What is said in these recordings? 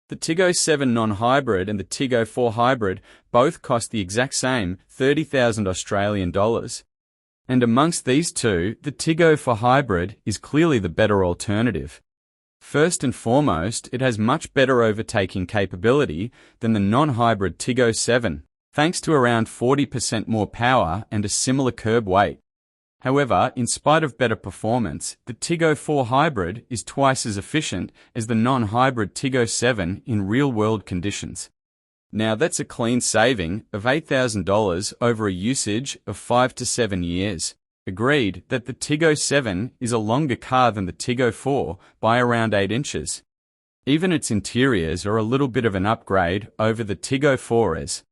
The Tiggo 7 non-hybrid and the Tiggo 4 hybrid both cost the exact same 30,000 Australian dollars. And amongst these two, the Tiggo 4 hybrid is clearly the better alternative. First and foremost, it has much better overtaking capability than the non-hybrid Tiggo 7, thanks to around 40% more power and a similar curb weight. However, in spite of better performance, the Tiggo 4 hybrid is twice as efficient as the non-hybrid Tiggo 7 in real-world conditions. Now that's a clean saving of $8,000 over a usage of 5 to 7 years. Agreed that the Tiggo 7 is a longer car than the Tiggo 4 by around 8 inches. Even its interiors are a little bit of an upgrade over the Tiggo 4's,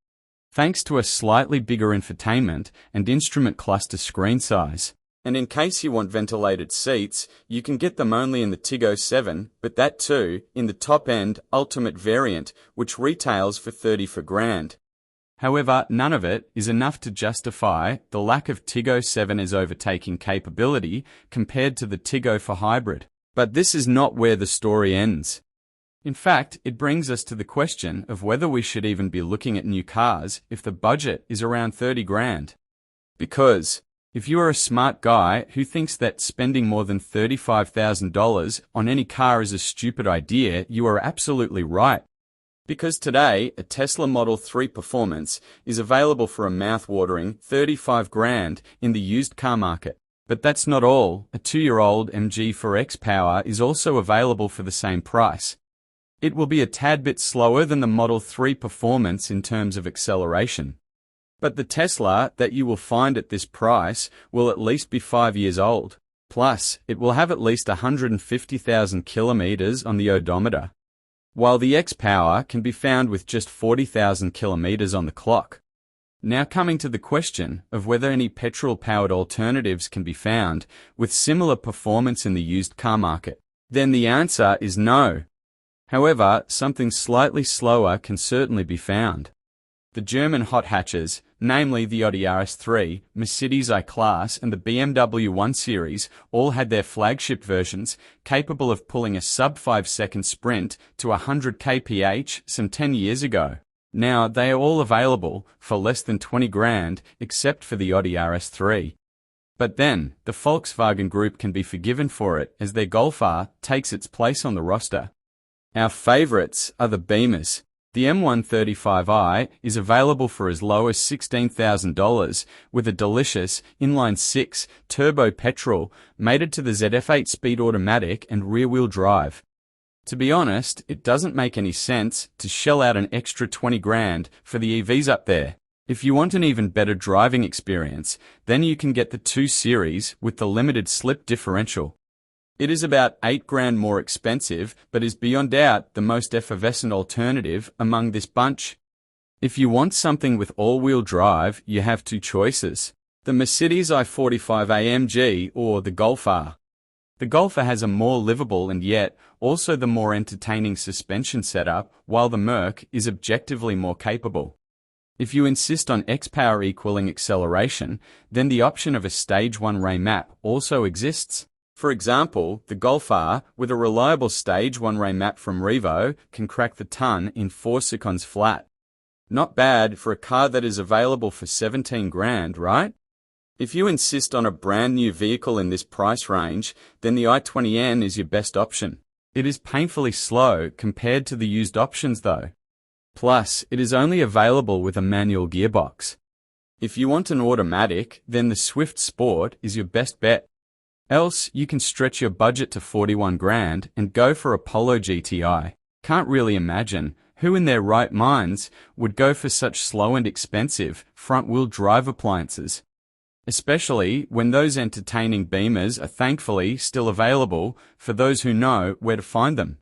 thanks to a slightly bigger infotainment and instrument cluster screen size. And in case you want ventilated seats, you can get them only in the Tiggo 7, but that too in the top-end Ultimate variant, which retails for $34,000. However, none of it is enough to justify the lack of Tiggo 7's overtaking capability compared to the Tiggo 4 hybrid. But this is not where the story ends. In fact, it brings us to the question of whether we should even be looking at new cars if the budget is around $30,000. Because if you are a smart guy who thinks that spending more than $35,000 on any car is a stupid idea, you are absolutely right. Because today, a Tesla Model 3 Performance is available for a mouth-watering $35,000 in the used car market. But that's not all. A 2-year-old MG4 X-Power is also available for the same price. It will be a tad bit slower than the Model 3 Performance in terms of acceleration. But the Tesla that you will find at this price will at least be 5 years old. Plus, it will have at least 150,000 kilometers on the odometer, while the X-Power can be found with just 40,000 kilometers on the clock. Now coming to the question of whether any petrol-powered alternatives can be found with similar performance in the used car market, then the answer is no. However, something slightly slower can certainly be found. The German hot hatches, namely the Audi RS3, Mercedes I-Class and the BMW 1 Series, all had their flagship versions capable of pulling a sub-5-second sprint to 100 kph some 10 years ago. Now they are all available for less than $20,000 except for the Audi RS3. But then, the Volkswagen Group can be forgiven for it as their Golf R takes its place on the roster. Our favorites are the Beamers. The M135i is available for as low as $16,000 with a delicious inline-6 turbo petrol mated to the ZF8 speed automatic and rear-wheel drive. To be honest, it doesn't make any sense to shell out an extra $20,000 for the EVs up there. If you want an even better driving experience, then you can get the 2 Series with the limited slip differential. It is about $8,000 more expensive, but is beyond doubt the most effervescent alternative among this bunch. If you want something with all-wheel drive, you have 2 choices: the Mercedes i45 AMG or the Golf R. The Golf R has a more livable and yet also the more entertaining suspension setup, while the Merc is objectively more capable. If you insist on X-Power equaling acceleration, then the option of a Stage 1 Ray map also exists. For example, the Golf R, with a reliable Stage 1 Ray map from Revo, can crack the ton in 4 seconds flat. Not bad for a car that is available for $17,000, right? If you insist on a brand new vehicle in this price range, then the i20N is your best option. It is painfully slow compared to the used options though. Plus, it is only available with a manual gearbox. If you want an automatic, then the Swift Sport is your best bet. Else, you can stretch your budget to $41,000 and go for a Polo GTI. Can't really imagine who in their right minds would go for such slow and expensive front-wheel drive appliances. Especially when those entertaining Beamers are thankfully still available for those who know where to find them.